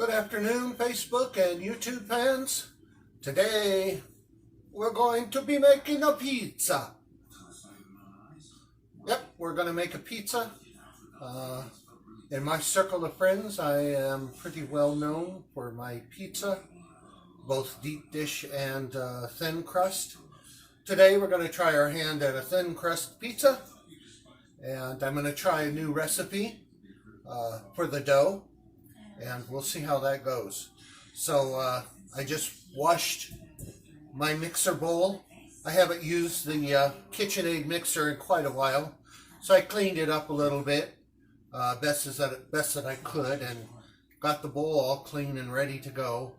Good afternoon, Facebook and YouTube fans. Today, we're going to be making a pizza. Yep, we're going to make a pizza. In my circle of friends, I am pretty well known for my pizza, both deep dish and thin crust. Today, we're going to try our hand at a thin crust pizza. And I'm going to try a new recipe for the dough. And we'll see how that goes. So I just washed my mixer bowl. I haven't used the KitchenAid mixer in quite a while, so I cleaned it up a little bit, best that I could, and got the bowl all clean and ready to go.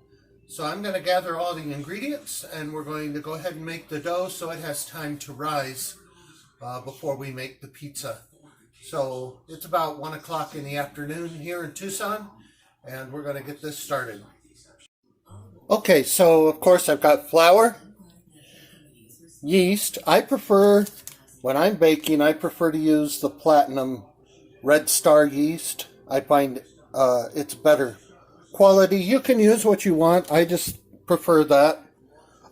So I'm going to gather all the ingredients, and we're going to go ahead and make the dough so it has time to rise before we make the pizza. So it's about 1 o'clock in the afternoon here in Tucson. And we're going to get this started. Okay, so of course I've got flour, yeast. I prefer, when I'm baking, I prefer to use the Platinum Red Star yeast. I find it's better quality. You can use what you want. I just prefer that.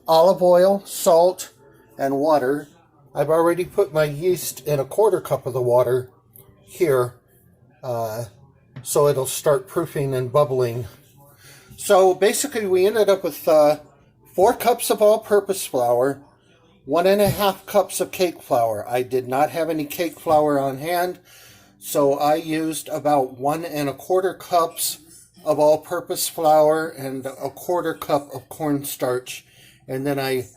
Olive oil, salt, and water. I've already put my yeast in a 1/4 cup of the water here. So it'll start proofing and bubbling. So basically we ended up with 4 cups of all-purpose flour, 1.5 cups of cake flour. I did not have any cake flour on hand, so I used about 1.25 cups of all-purpose flour and 1/4 cup of cornstarch, and then I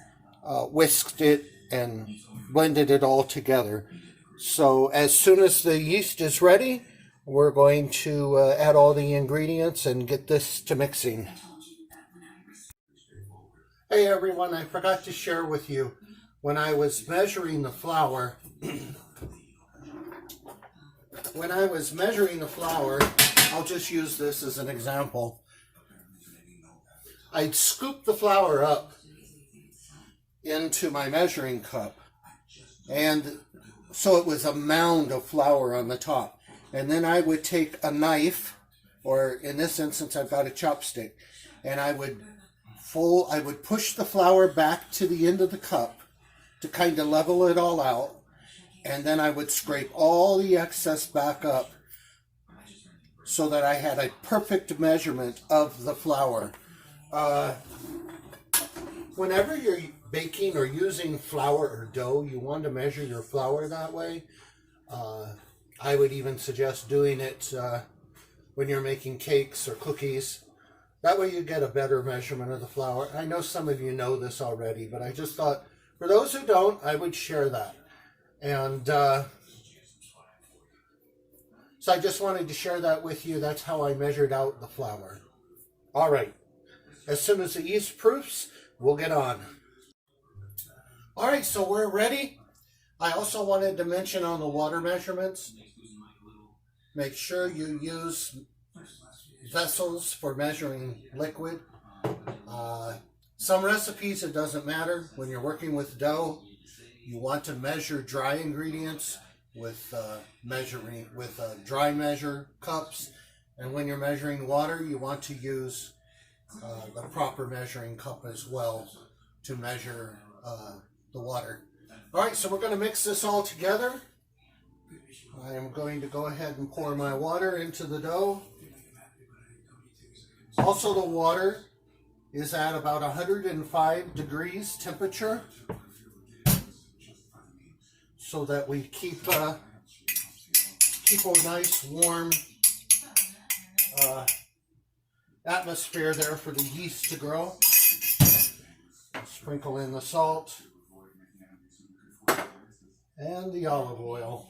whisked it and blended it all together. So as soon as the yeast is ready, we're going to add all the ingredients and get this to mixing. Hey everyone, I forgot to share with you, when I was measuring the flour, I'll just use this as an example. I'd scoop the flour up into my measuring cup, and so it was a mound of flour on the top. And then I would take a knife, or in this instance I've got a chopstick, and I would push the flour back to the end of the cup to kind of level it all out, and then I would scrape all the excess back up so that I had a perfect measurement of the flour. Whenever you're baking or using flour or dough, you want to measure your flour that way. I would even suggest doing it when you're making cakes or cookies. That way you get a better measurement of the flour. I know some of you know this already, but I just thought, for those who don't, I would share that. And so I just wanted to share that with you. That's how I measured out the flour. All right. As soon as the yeast proofs, we'll get on. All right, so we're ready. I also wanted to mention on the water measurements, make sure you use vessels for measuring liquid. Some recipes, it doesn't matter. When you're working with dough, you want to measure dry ingredients with dry measure cups. And when you're measuring water, you want to use the proper measuring cup as well to measure the water. All right, so we're going to mix this all together. I am going to go ahead and pour my water into the dough. Also, the water is at about 105 degrees temperature, so that we keep a nice warm atmosphere there for the yeast to grow. Sprinkle in the salt and the olive oil.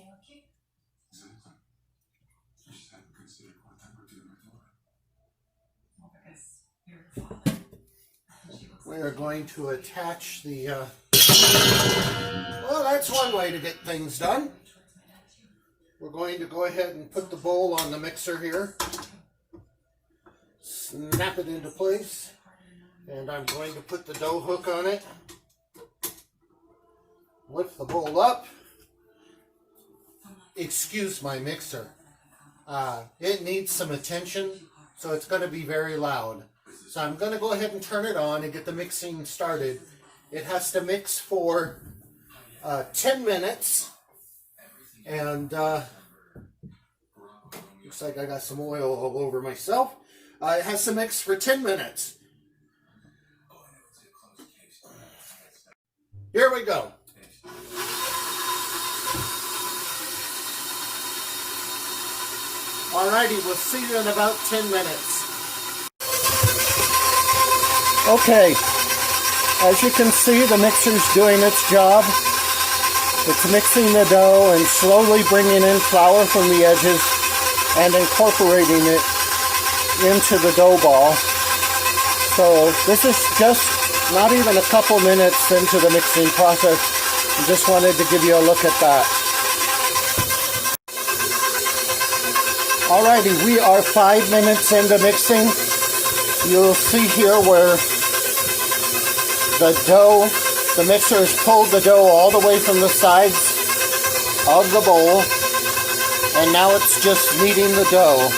We are going to attach the, well, that's one way to get things done. We're going to go ahead and put the bowl on the mixer here. Snap it into place. And I'm going to put the dough hook on it. Lift the bowl up. Excuse my mixer. It needs some attention, so it's going to be very loud. So I'm going to go ahead and turn it on and get the mixing started. It has to mix for 10 minutes, and looks like I got some oil all over myself. It has to mix for 10 minutes. Here we go. Alrighty, we'll see you in about 10 minutes. Okay, as you can see, the mixer's doing its job. It's mixing the dough and slowly bringing in flour from the edges and incorporating it into the dough ball. So this is just not even a couple minutes into the mixing process. I just wanted to give you a look at that. Alrighty, we are 5 minutes into mixing. You'll see here where the mixer has pulled the dough all the way from the sides of the bowl, and now it's just kneading the dough.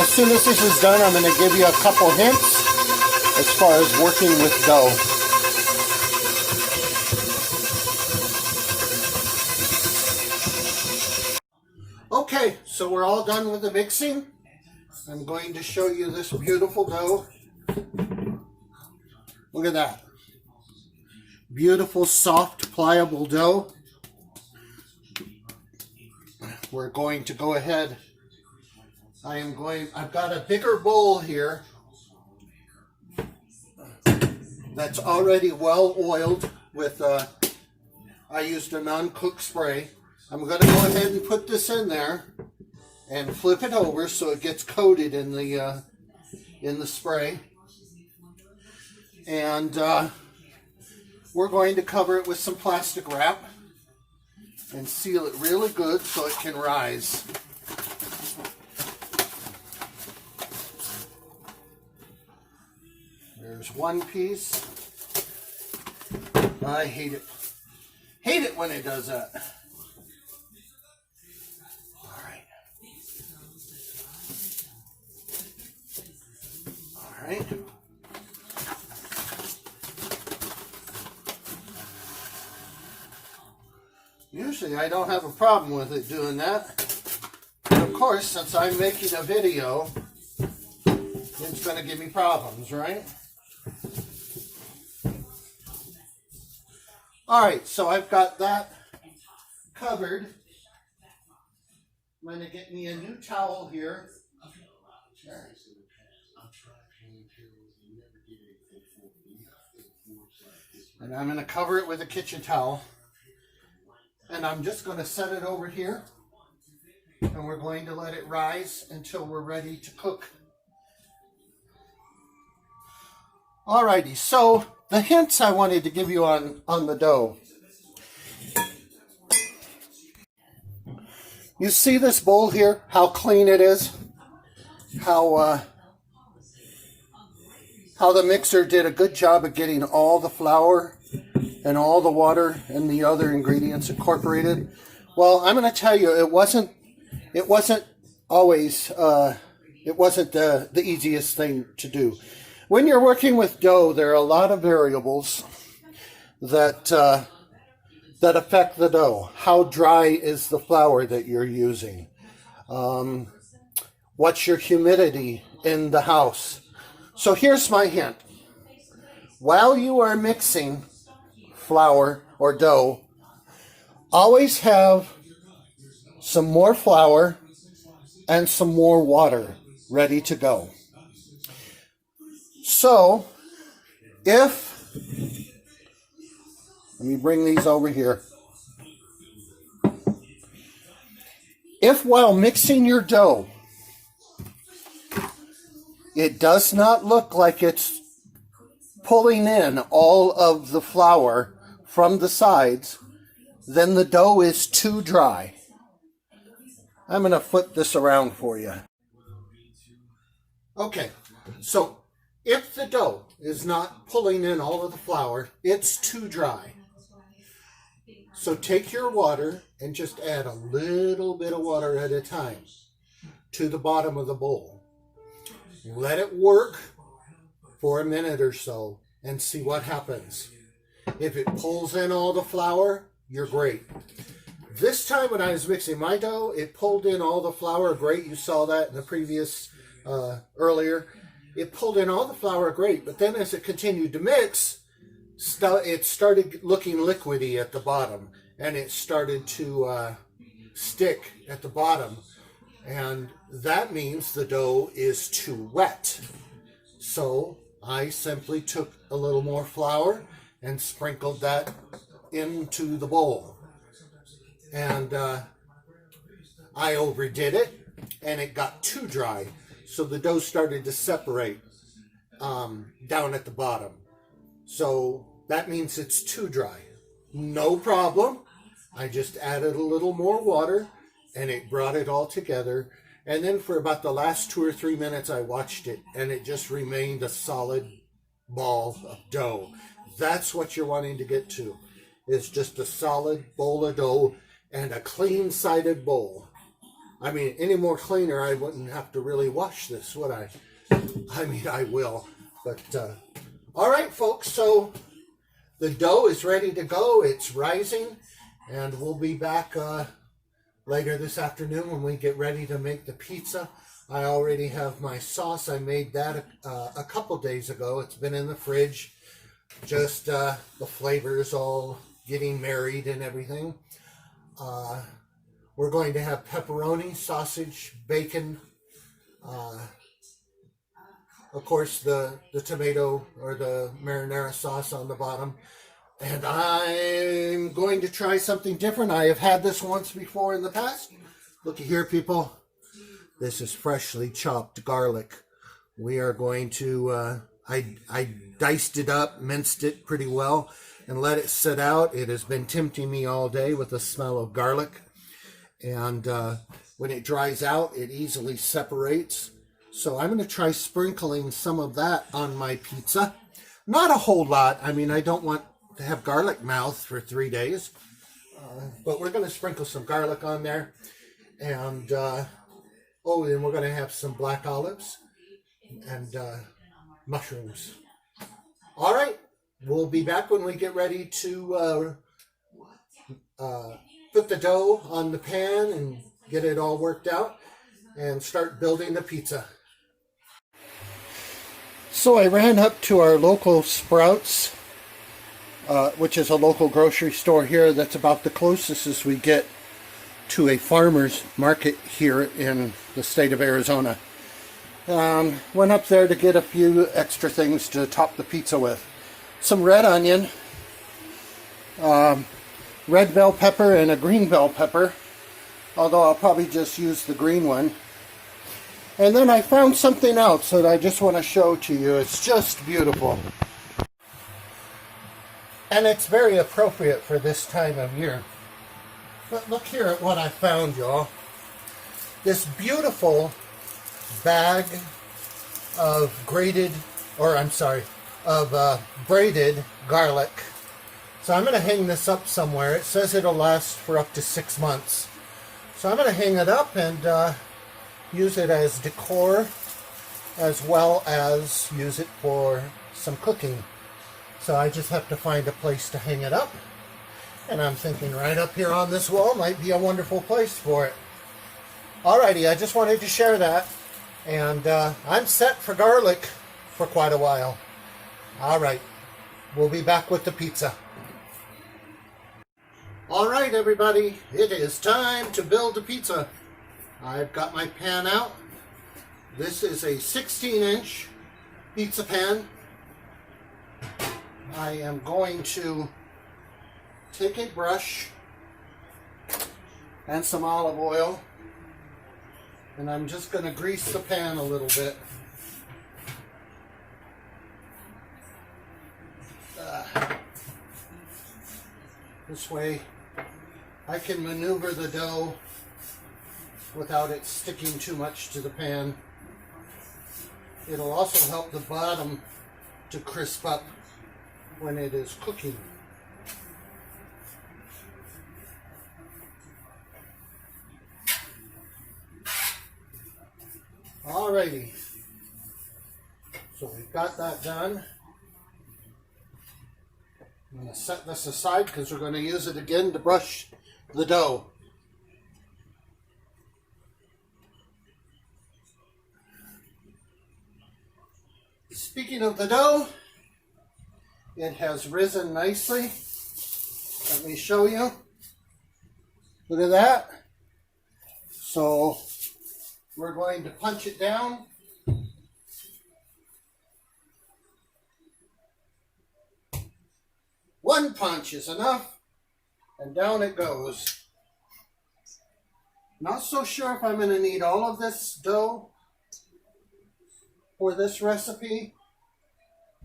As soon as this is done, I'm going to give you a couple hints as far as working with dough. Okay, so we're all done with the mixing. I'm going to show you this beautiful dough. Look at that. Beautiful, soft, pliable dough. We're going to go ahead. I've got a bigger bowl here that's already well oiled with, I used a non-cook spray. I'm going to go ahead and put this in there and flip it over so it gets coated in the spray. And we're going to cover it with some plastic wrap and seal it really good so it can rise. There's one piece. I hate it. Hate it when it does that. All right. All right. Usually I don't have a problem with it doing that. But of course, since I'm making a video, it's going to give me problems, right? Alright, so I've got that covered. I'm going to get me a new towel here. And I'm going to cover it with a kitchen towel. And I'm just going to set it over here. And we're going to let it rise until we're ready to cook. Alrighty, so the hints I wanted to give you on the dough. You see this bowl here, how clean it is? How the mixer did a good job of getting all the flour and all the water and the other ingredients incorporated. Well, I'm going to tell you, it wasn't always, it wasn't the easiest thing to do. When you're working with dough, there are a lot of variables that affect the dough. How dry is the flour that you're using? What's your humidity in the house? So here's my hint. While you are mixing flour or dough, always have some more flour and some more water ready to go. So, let me bring these over here. If while mixing your dough, it does not look like it's pulling in all of the flour from the sides, then the dough is too dry. I'm going to flip this around for you. Okay, so if the dough is not pulling in all of the flour, it's too dry. So take your water and just add a little bit of water at a time. to the bottom of the bowl. Let it work for a minute or so and see what happens. If it pulls in all the flour, you're great. This time when I was mixing my dough, it pulled in all the flour great. You saw that in the previous, earlier. It pulled in all the flour great, but then as it continued to mix, it started looking liquidy at the bottom, and it started to stick at the bottom, and that means the dough is too wet. So I simply took a little more flour and sprinkled that into the bowl, and I overdid it, and it got too dry, so the dough started to separate down at the bottom. So that means it's too dry. No problem. I just added a little more water and it brought it all together. And then for about the last 2 or 3 minutes, I watched it and it just remained a solid ball of dough. That's what you're wanting to get to, is just a solid bowl of dough and a clean-sided bowl. I mean, any more cleaner, I wouldn't have to really wash this, would I? I mean, I will. But, all right, folks, so the dough is ready to go. It's rising, and we'll be back later this afternoon when we get ready to make the pizza. I already have my sauce. I made that a couple days ago. It's been in the fridge. Just the flavors all getting married and everything. We're going to have pepperoni, sausage, bacon, of course the tomato or the marinara sauce on the bottom. And I'm going to try something different. I have had this once before in the past. Looky here, people. This is freshly chopped garlic. We are going to, I diced it up, minced it pretty well, and let it sit out. It has been tempting me all day with the smell of garlic. And when it dries out, it easily separates. So I'm going to try sprinkling some of that on my pizza. Not a whole lot. I mean, I don't want to have garlic mouth for 3 days. But we're going to sprinkle some garlic on there. And, then we're going to have some black olives and mushrooms. All right. We'll be back when we get ready to put the dough on the pan and get it all worked out and start building the pizza. So I ran up to our local Sprouts, which is a local grocery store here. That's about the closest as we get to a farmer's market here in the state of Arizona. Went up there to get a few extra things to top the pizza with. Some red onion, red bell pepper, and a green bell pepper, although I'll probably just use the green one. And then I found something else that I just want to show to you. It's just beautiful. And it's very appropriate for this time of year. But look here at what I found, y'all. This beautiful bag of braided garlic. So I'm going to hang this up somewhere. It says it'll last for up to 6 months. So I'm going to hang it up and use it as decor, as well as use it for some cooking. So I just have to find a place to hang it up. And I'm thinking right up here on this wall might be a wonderful place for it. Alrighty, I just wanted to share that. And I'm set for garlic for quite a while. Alright, we'll be back with the pizza. Alright everybody, it is time to build the pizza. I've got my pan out. This is a 16-inch pizza pan. I am going to take a brush and some olive oil, and I'm just going to grease the pan a little bit. This way I can maneuver the dough without it sticking too much to the pan. It'll also help the bottom to crisp up when it is cooking. Alrighty, so we've got that done. I'm going to set this aside because we're going to use it again to brush the dough. Speaking of the dough, it has risen nicely. Let me show you. Look at that. So we're going to punch it down. One punch is enough, and down it goes. Not so sure if I'm going to need all of this dough for this recipe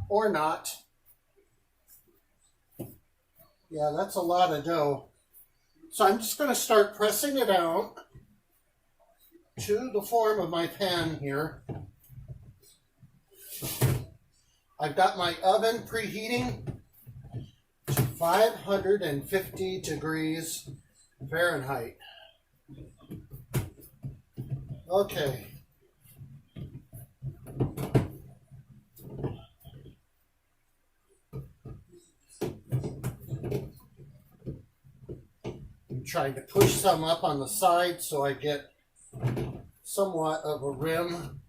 or not. Yeah, that's a lot of dough. So I'm just going to start pressing it out to the form of my pan here. I've got my oven preheating to 550 degrees Fahrenheit. Okay. I'm trying to push some up on the side so I get somewhat of a rim.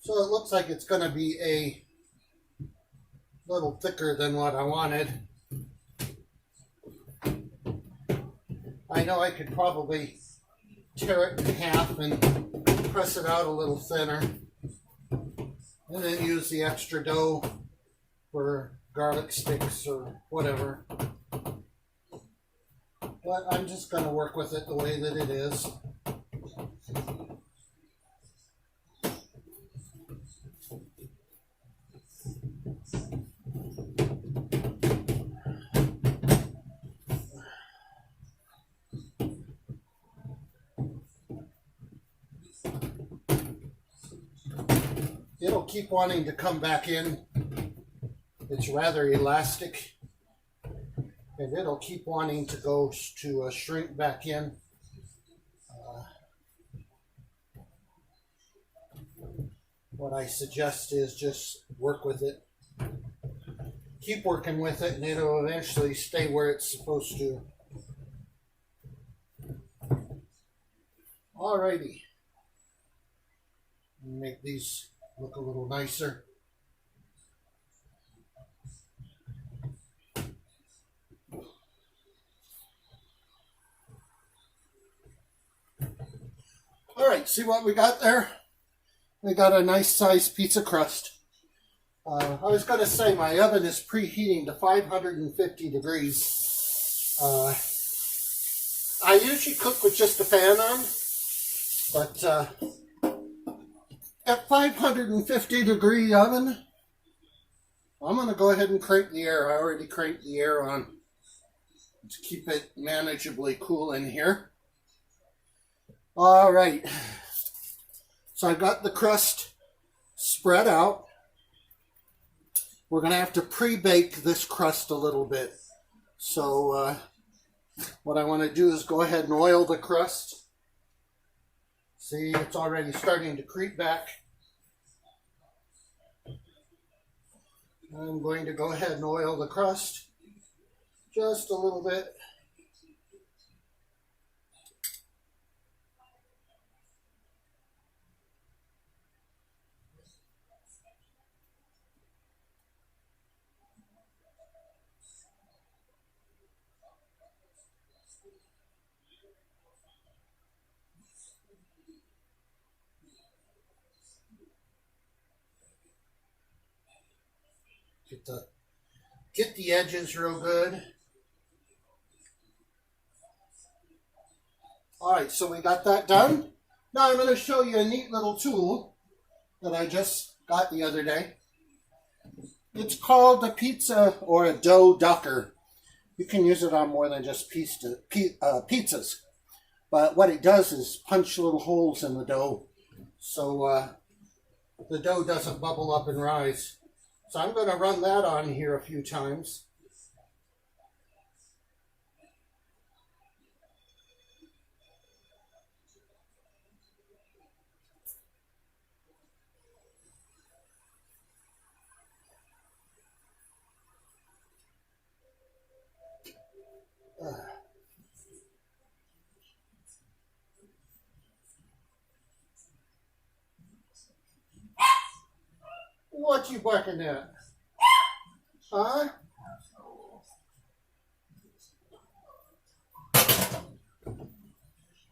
So it looks like it's going to be a little thicker than what I wanted. I know I could probably tear it in half and press it out a little thinner, and then use the extra dough for garlic sticks or whatever. But I'm just going to work with it the way that it is. It'll keep wanting to come back in. It's rather elastic, and it'll keep wanting to go to shrink back in. What I suggest is just work with it. Keep working with it, and it'll eventually stay where it's supposed to. Alrighty. Make these look a little nicer. All right, see what we got there? We got a nice sized pizza crust. I was going to say my oven is preheating to 550 degrees. I usually cook with just the fan on, but at 550 degree oven, I'm going to go ahead and crank the air. I already cranked the air on to keep it manageably cool in here. All right, so I've got the crust spread out. We're going to have to pre-bake this crust a little bit. So what I want to do is go ahead and oil the crust. See, it's already starting to creep back. I'm going to go ahead and oil the crust just a little bit. Get the edges real good. All right, so we got that done. Now I'm going to show you a neat little tool that I just got the other day. It's called a pizza or a dough ducker. You can use it on more than just pizzas. But what it does is punch little holes in the dough so the dough doesn't bubble up and rise. So I'm going to run that on here a few times. What you barking at? Huh?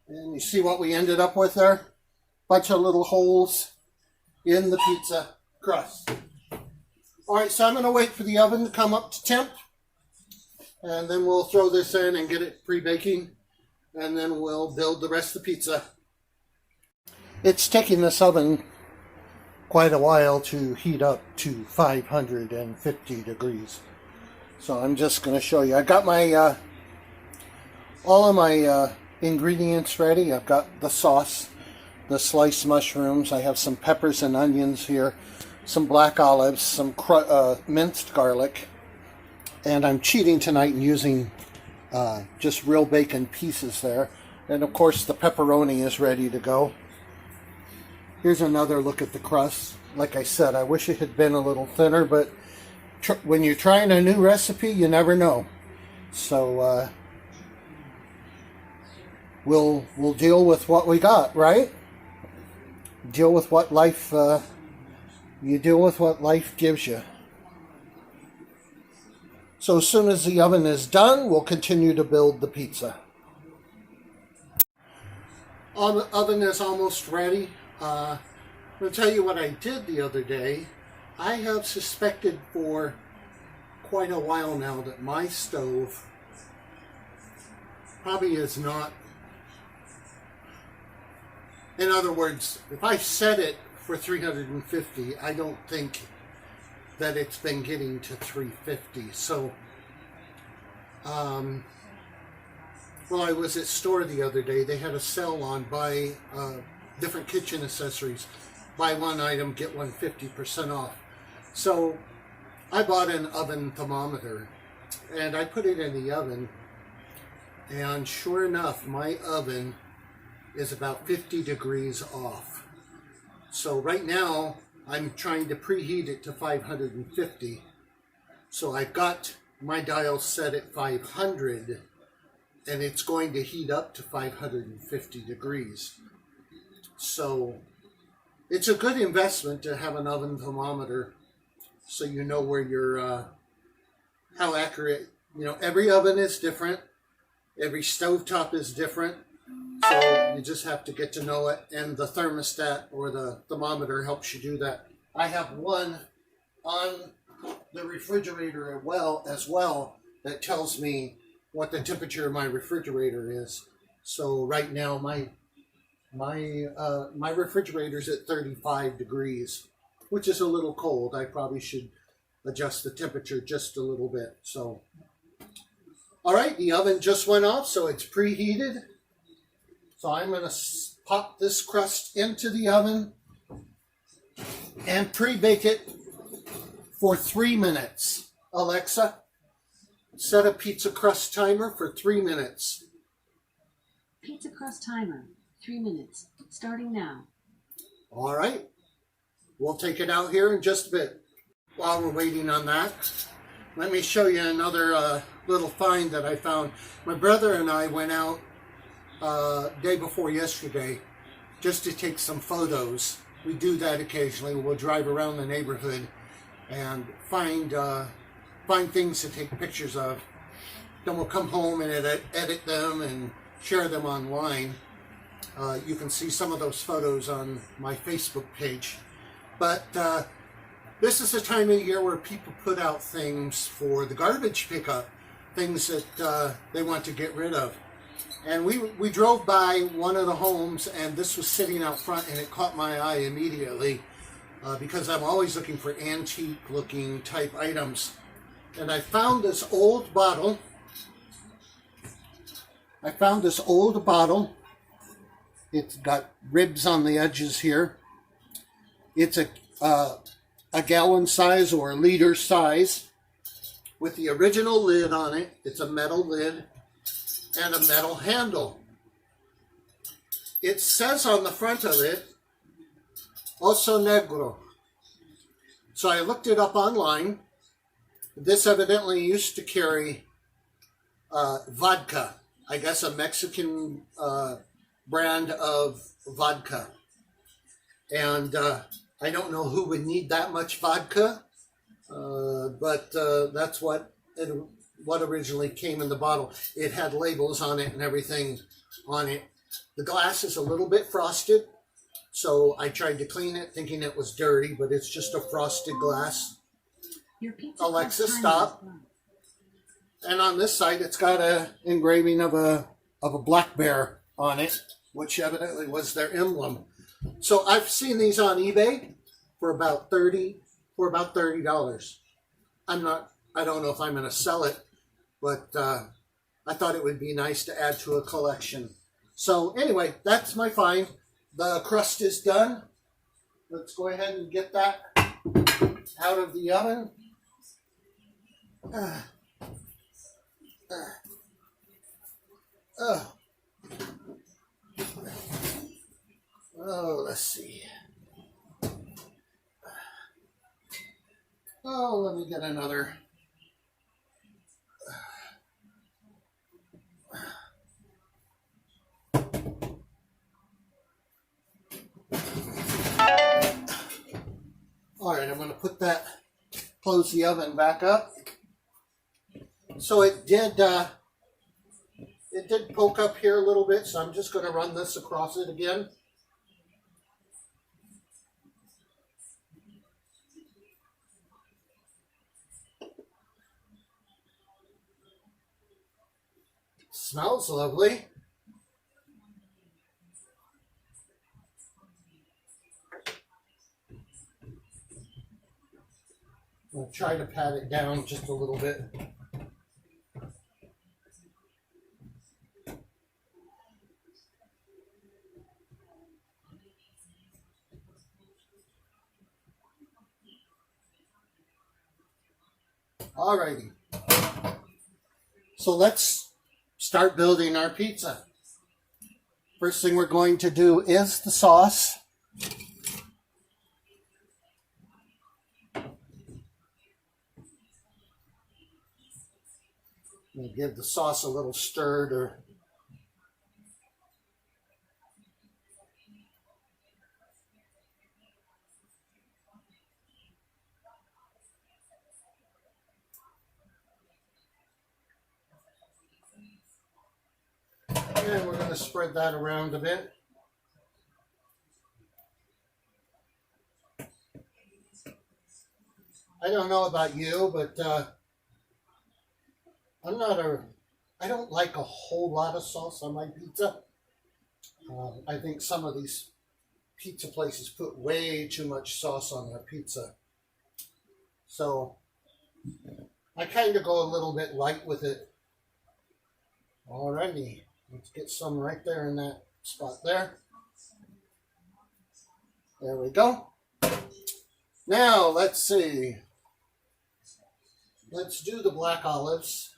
And you see what we ended up with there? Bunch of little holes in the pizza crust. Alright, so I'm going to wait for the oven to come up to temp. And then we'll throw this in and get it pre-baking. And then we'll build the rest of the pizza. It's taking this oven quite a while to heat up to 550 degrees. So I'm just going to show you. I got my all of my ingredients ready. I've got the sauce, the sliced mushrooms. I have some peppers and onions here, some black olives, some minced garlic. And I'm cheating tonight and using just real bacon pieces there. And of course the pepperoni is ready to go. Here's another look at the crust. Like I said, I wish it had been a little thinner, but when you're trying a new recipe, you never know. So we'll deal with what we got, right? Deal with what life you deal with what life gives you. So as soon as the oven is done, we'll continue to build the pizza. The oven is almost ready. I'm going to tell you what I did the other day. I have suspected for quite a while now that my stove probably is not. In other words, if I set it for 350, I don't think that it's been getting to 350. So, well, I was at store the other day. They had a sale on buy different kitchen accessories. Buy one item, get one 50% off. So I bought an oven thermometer and I put it in the oven, and sure enough, my oven is about 50 degrees off. So right now I'm trying to preheat it to 550. So I've got my dial set at 500 and it's going to heat up to 550 degrees. So it's a good investment to have an oven thermometer so you know where you're, how accurate, you know, every oven is different. Every stovetop is different. So you just have to get to know it, and the thermostat or the thermometer helps you do that. I have one on the refrigerator as well that tells me what the temperature of my refrigerator is. So right now my refrigerator's at 35 degrees, which is a little cold. I probably should adjust the temperature just a little bit. So, all right, the oven just went off, so it's preheated. So I'm going to pop this crust into the oven and pre-bake it for 3 minutes. Alexa, set a pizza crust timer for 3 minutes. Pizza crust timer, 3 minutes, starting now. All right. We'll take it out here in just a bit. While we're waiting on that, let me show you another little find that I found. My brother and I went out day before yesterday just to take some photos. We do that occasionally. We'll drive around the neighborhood and find things to take pictures of. Then we'll come home and edit them and share them online. You can see some of those photos on my Facebook page. But this is the time of year where people put out things for the garbage pickup, things that they want to get rid of. And we drove by one of the homes, and this was sitting out front, and it caught my eye immediately because I'm always looking for antique-looking type items. And I found this old bottle. It's got ribs on the edges here. It's a gallon size or a liter size with the original lid on it. It's a metal lid and a metal handle. It says on the front of it, Osso Negro. So I looked it up online. This evidently used to carry vodka. I guess a Mexican brand of vodka. And I don't know who would need that much vodka, but that's what originally came in the bottle. It had labels on it and everything on it. The glass is a little bit frosted, so I tried to clean it thinking it was dirty, but it's just a frosted glass. Your pizza Alexa, crust timer stop. is done. And on this side, it's got a engraving of a black bear on it, which evidently was their emblem. So I've seen these on eBay for about $30. I don't know if I'm going to sell it, but I thought it would be nice to add to a collection. So anyway, that's my find. The crust is done. Let's go ahead and get that out of the oven. Oh, let's see. Oh, let me get another. All right, I'm going to put that, close the oven back up. So it did poke up here a little bit, so I'm just going to run this across it again. Smells lovely. I'll try to pat it down just a little bit. Alrighty. So let's start building our pizza. First thing we're going to do is the sauce. We'll give the sauce a little stir. And we're going to spread that around a bit. I don't know about you, but I don't like a whole lot of sauce on my pizza. I think some of these pizza places put way too much sauce on their pizza. So I kind of go a little bit light with it. Alrighty, let's get some right there in that spot there. There we go. Now let's see. Let's do the black olives.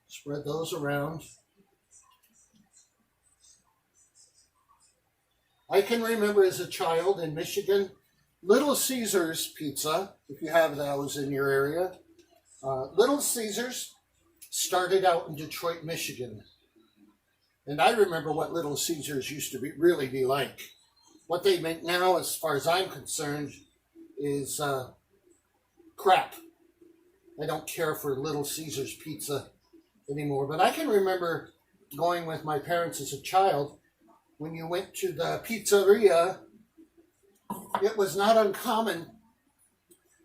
Spread those around. I can remember as a child in Michigan, Little Caesars pizza, if you have those in your area. Little Caesars started out in Detroit, Michigan. And I remember what Little Caesars used to really be like. What they make now, as far as I'm concerned, is crap. I don't care for Little Caesars pizza anymore. But I can remember going with my parents as a child. When you went to the pizzeria, it was not uncommon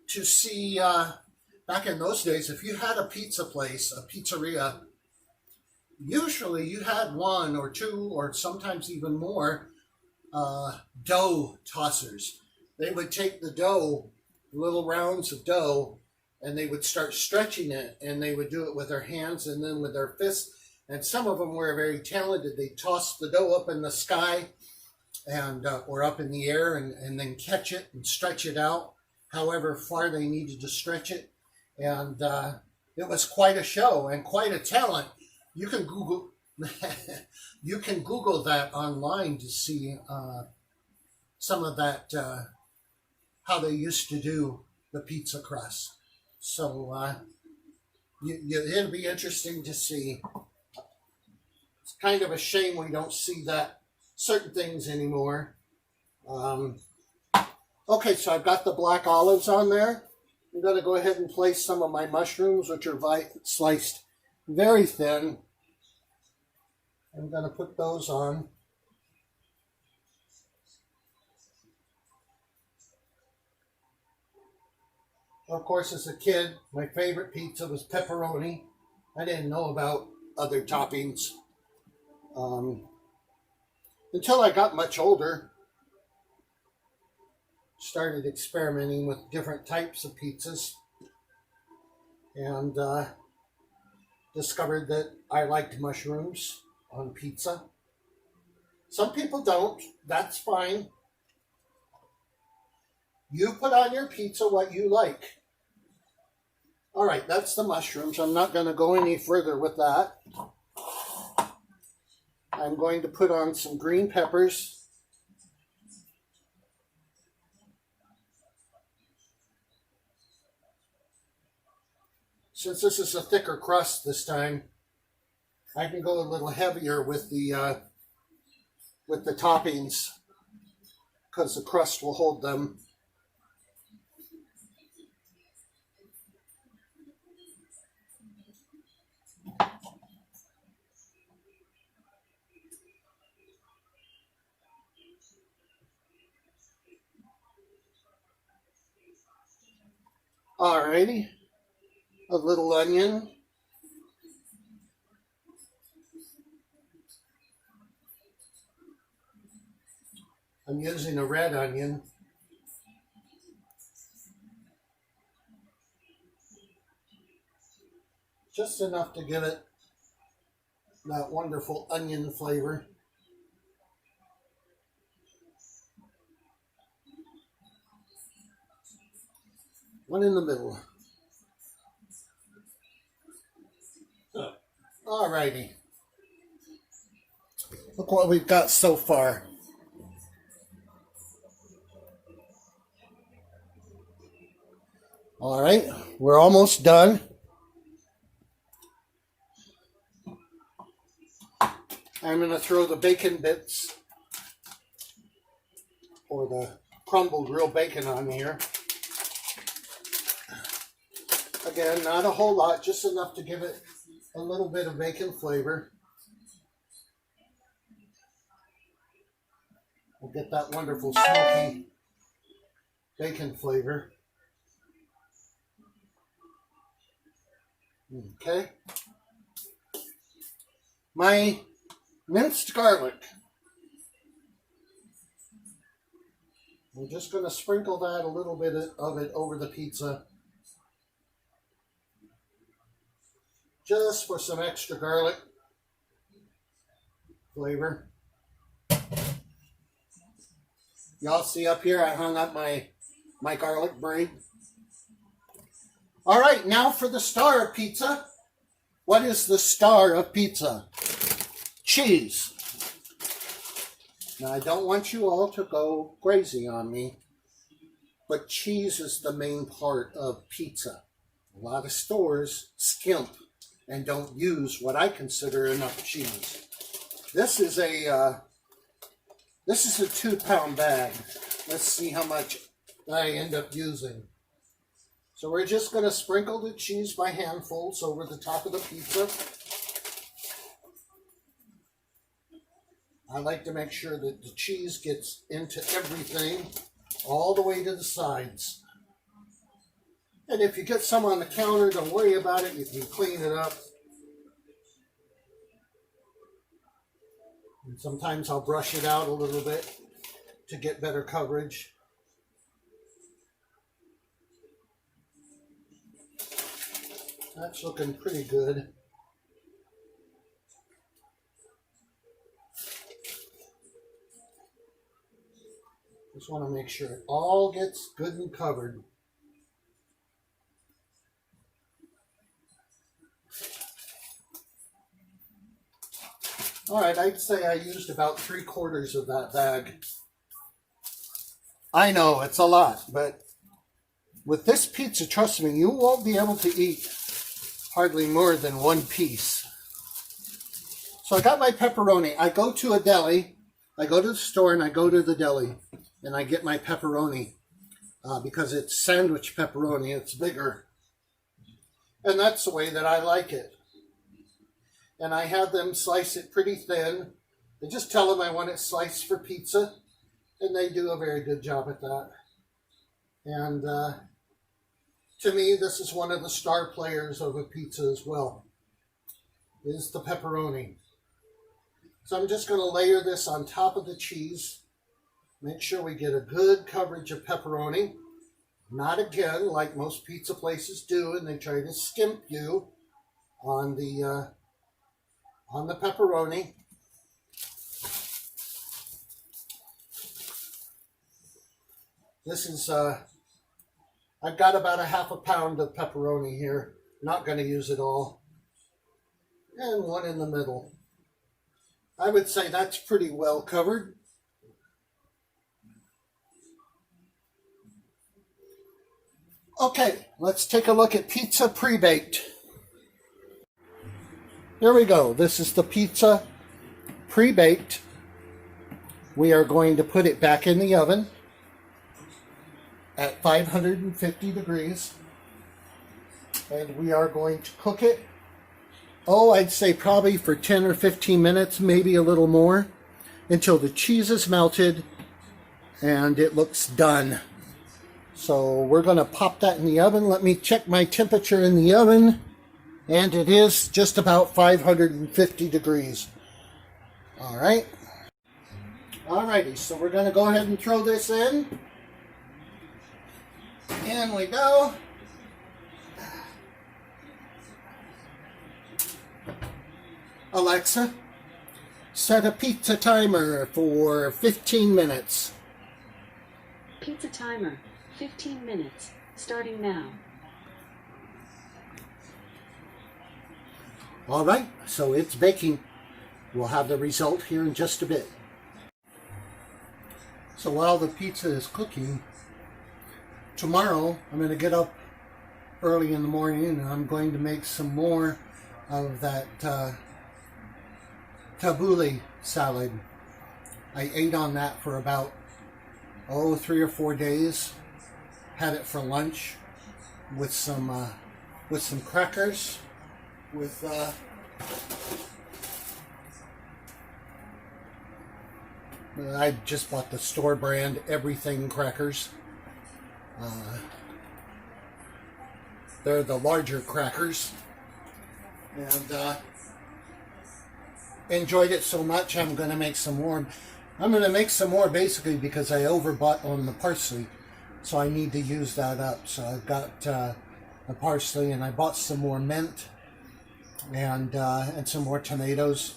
to see, back in those days, if you had a pizza place, a pizzeria, usually you had one or two or sometimes even more dough tossers. They would take the dough, little rounds of dough, and they would start stretching it, and they would do it with their hands and then with their fists. And some of them were very talented. They tossed the dough up in the sky and or up in the air and then catch it and stretch it out however far they needed to stretch it. And it was quite a show and quite a talent. You can Google you can Google that online to see some of that, how they used to do the pizza crust. So It'll be interesting to see. It's kind of a shame we don't see that certain things anymore. Okay, so I've got the black olives on there. I'm going to go ahead and place some of my mushrooms, which are sliced very thin. I'm going to put those on. Of course, as a kid, my favorite pizza was pepperoni. I didn't know about other toppings until I got much older. Started experimenting with different types of pizzas and discovered that I liked mushrooms on pizza. Some people don't. That's fine. You put on your pizza what you like. All right, that's the mushrooms. I'm not going to go any further with that. I'm going to put on some green peppers. Since this is a thicker crust this time, I can go a little heavier with the toppings because the crust will hold them. Alrighty, a little onion. I'm using a red onion. Just enough to give it that wonderful onion flavor. One in the middle. Alrighty. Look what we've got so far. Alright, we're almost done. I'm going to throw the bacon bits or the crumbled real bacon on here. Again, not a whole lot, just enough to give it a little bit of bacon flavor. We'll get that wonderful smoky bacon flavor. Okay. My minced garlic. I'm just going to sprinkle that a little bit of it over the pizza. Just for some extra garlic flavor. Y'all see up here, I hung up my garlic braid. All right, now for the star of pizza. What is the star of pizza? Cheese. Now, I don't want you all to go crazy on me, but cheese is the main part of pizza. A lot of stores skimp and don't use what I consider enough cheese. This is a 2-pound bag. Let's see how much I end up using. So we're just going to sprinkle the cheese by handfuls over the top of the pizza. I like to make sure that the cheese gets into everything, all the way to the sides. And if you get some on the counter, don't worry about it. You can clean it up. And sometimes I'll brush it out a little bit to get better coverage. That's looking pretty good. Just want to make sure it all gets good and covered. All right, I'd say I used about 3/4 of that bag. I know it's a lot, but with this pizza, trust me, you won't be able to eat hardly more than one piece. So I got my pepperoni. I go to a deli. I go to the store and I go to the deli and I get my pepperoni because it's sandwich pepperoni. It's bigger. And that's the way that I like it. And I have them slice it pretty thin. I just tell them I want it sliced for pizza. And they do a very good job at that. And to me, this is one of the star players of a pizza as well, is the pepperoni. So I'm just going to layer this on top of the cheese. Make sure we get a good coverage of pepperoni. Not again, like most pizza places do, and they try to skimp you on the pepperoni. This is, I've got about a half a pound of pepperoni here. Not going to use it all. And one in the middle. I would say that's pretty well covered. Okay, let's take a look at pizza pre-baked. Here we go. This is the pizza pre-baked. We are going to put it back in the oven at 550 degrees. And we are going to cook it, I'd say probably for 10 or 15 minutes, maybe a little more, until the cheese is melted and it looks done. So we're going to pop that in the oven. Let me check my temperature in the oven. And it is just about 550 degrees. All right. Alrighty, so we're going to go ahead and throw this in. In we go. Alexa, set a pizza timer for 15 minutes. Pizza timer, 15 minutes, starting now. All right, so it's baking. We'll have the result here in just a bit. So while the pizza is cooking, tomorrow I'm going to get up early in the morning and I'm going to make some more of that tabbouleh salad. I ate on that for about 3 or 4 days. Had it for lunch with some crackers. With I just bought the store brand everything crackers. They're the larger crackers, and enjoyed it so much I'm going to make some more. I'm going to make some more basically because I overbought on the parsley, so I need to use that up. So I've got the parsley, and I bought some more mint and some more tomatoes,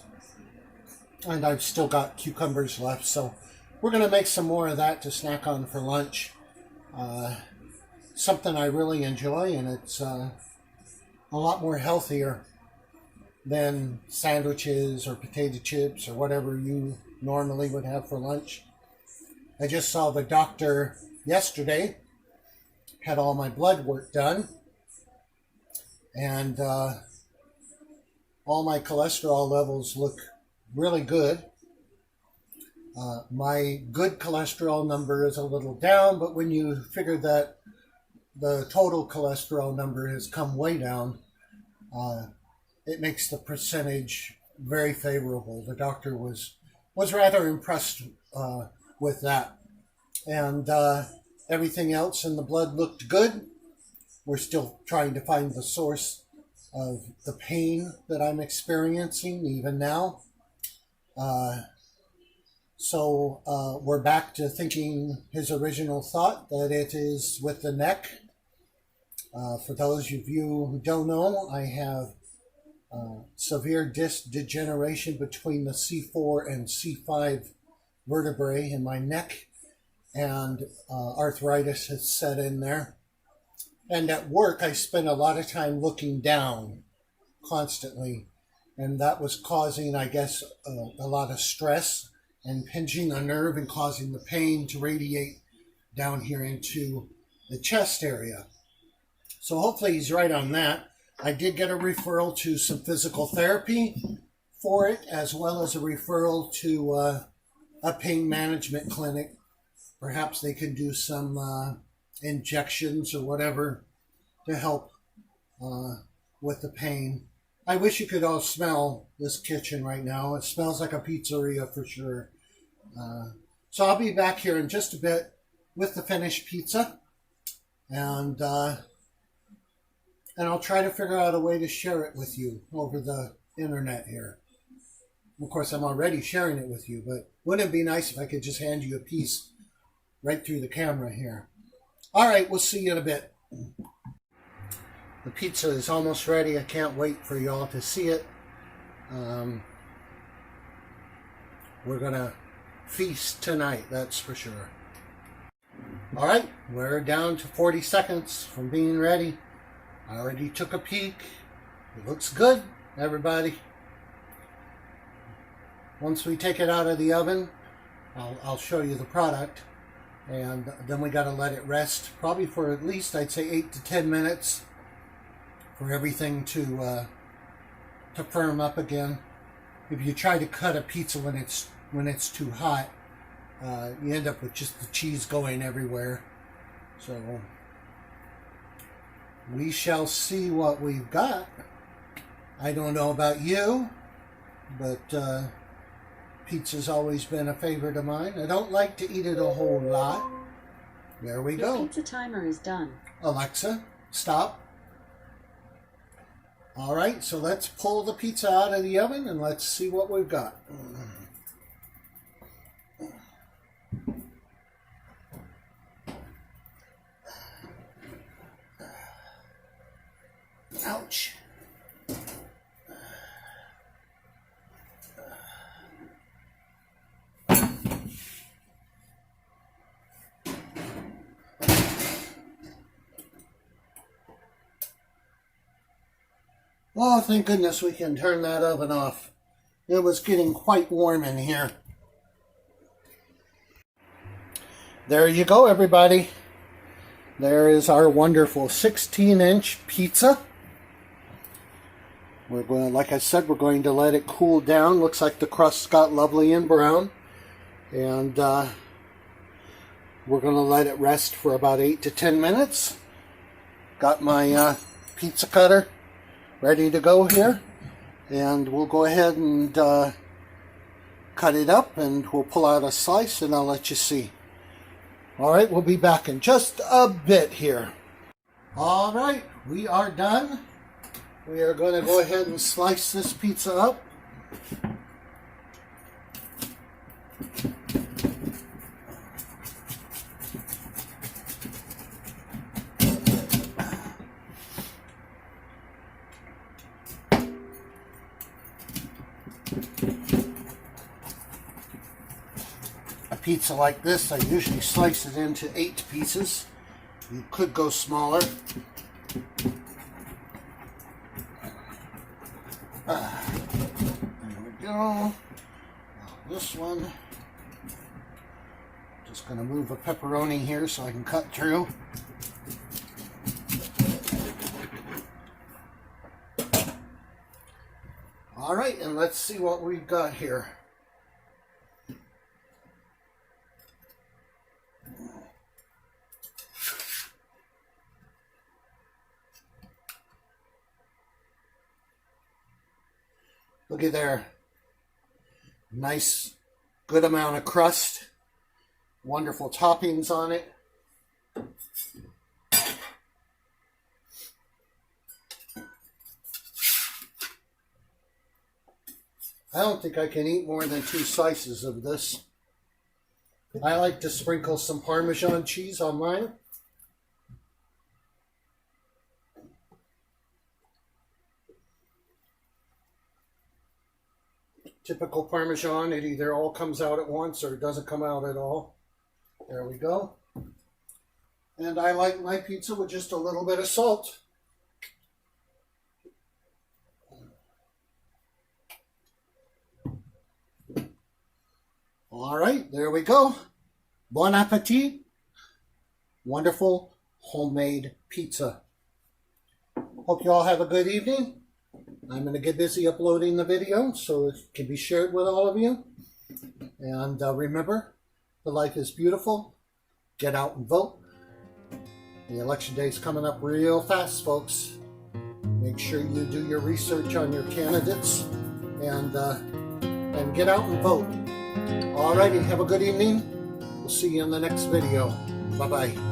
and I've still got cucumbers left. So we're going to make some more of that to snack on for lunch. Something I really enjoy, and it's a lot more healthier than sandwiches or potato chips or whatever you normally would have for lunch. I just saw the doctor yesterday, had all my blood work done, and all my cholesterol levels look really good. My good cholesterol number is a little down, but when you figure that the total cholesterol number has come way down, it makes the percentage very favorable. The doctor was rather impressed with that. And everything else in the blood looked good. We're still trying to find the source of the pain that I'm experiencing even now. So we're back to thinking his original thought, that it is with the neck. For those of you who don't know, I have severe disc degeneration between the C4 and C5 vertebrae in my neck, and arthritis has set in there. And at work, I spend a lot of time looking down constantly, and that was causing, I guess, a lot of stress and pinching a nerve and causing the pain to radiate down here into the chest area. So hopefully he's right on that. I did get a referral to some physical therapy for it, as well as a referral to a pain management clinic. Perhaps they can do some injections or whatever to help with the pain. I wish you could all smell this kitchen right now. It smells like a pizzeria for sure. So I'll be back here in just a bit with the finished pizza, and I'll try to figure out a way to share it with you over the internet here. Of course, I'm already sharing it with you, but wouldn't it be nice if I could just hand you a piece right through the camera here? All right, we'll see you in a bit. The pizza is almost ready. I can't wait for y'all to see it. We're going to feast tonight, that's for sure. All right, we're down to 40 seconds from being ready. I already took a peek. It looks good, everybody. Once we take it out of the oven, I'll show you the product. And then we got to let it rest, probably for at least, I'd say, 8 to 10 minutes for everything to firm up again. If you try to cut a pizza when it's too hot, you end up with just the cheese going everywhere. So we shall see what we've got. I don't know about you, but pizza's always been a favorite of mine. I don't like to eat it a whole lot. There we go. Your pizza timer is done. Alexa, stop. All right, so let's pull the pizza out of the oven and let's see what we've got. Ouch. Oh, thank goodness we can turn that oven off. It was getting quite warm in here. There you go, everybody. There is our wonderful 16-inch pizza. We're going, like I said, we're going to let it cool down. Looks like the crust got lovely and brown. And we're going to let it rest for about 8 to 10 minutes. Got my pizza cutter ready to go here, and we'll go ahead and cut it up, and we'll pull out a slice and I'll let you see. All right, we'll be back in just a bit here. All right, we are done. We are going to go ahead and slice this pizza up. Pizza like this, I usually slice it into 8 pieces. You could go smaller. There we go. Now this one. Just going to move a pepperoni here so I can cut through. All right, and let's see what we've got here. Look at there. Nice, good amount of crust. Wonderful toppings on it. I don't think I can eat more than 2 slices of this. I like to sprinkle some Parmesan cheese on mine. Typical Parmesan, it either all comes out at once or it doesn't come out at all. There we go. And I like my pizza with just a little bit of salt. All right, there we go. Bon appetit. Wonderful homemade pizza. Hope you all have a good evening. I'm going to get busy uploading the video so it can be shared with all of you. And remember, the life is beautiful. Get out and vote. The election day is coming up real fast, folks. Make sure you do your research on your candidates and get out and vote. Alrighty, have a good evening. We'll see you in the next video. Bye-bye.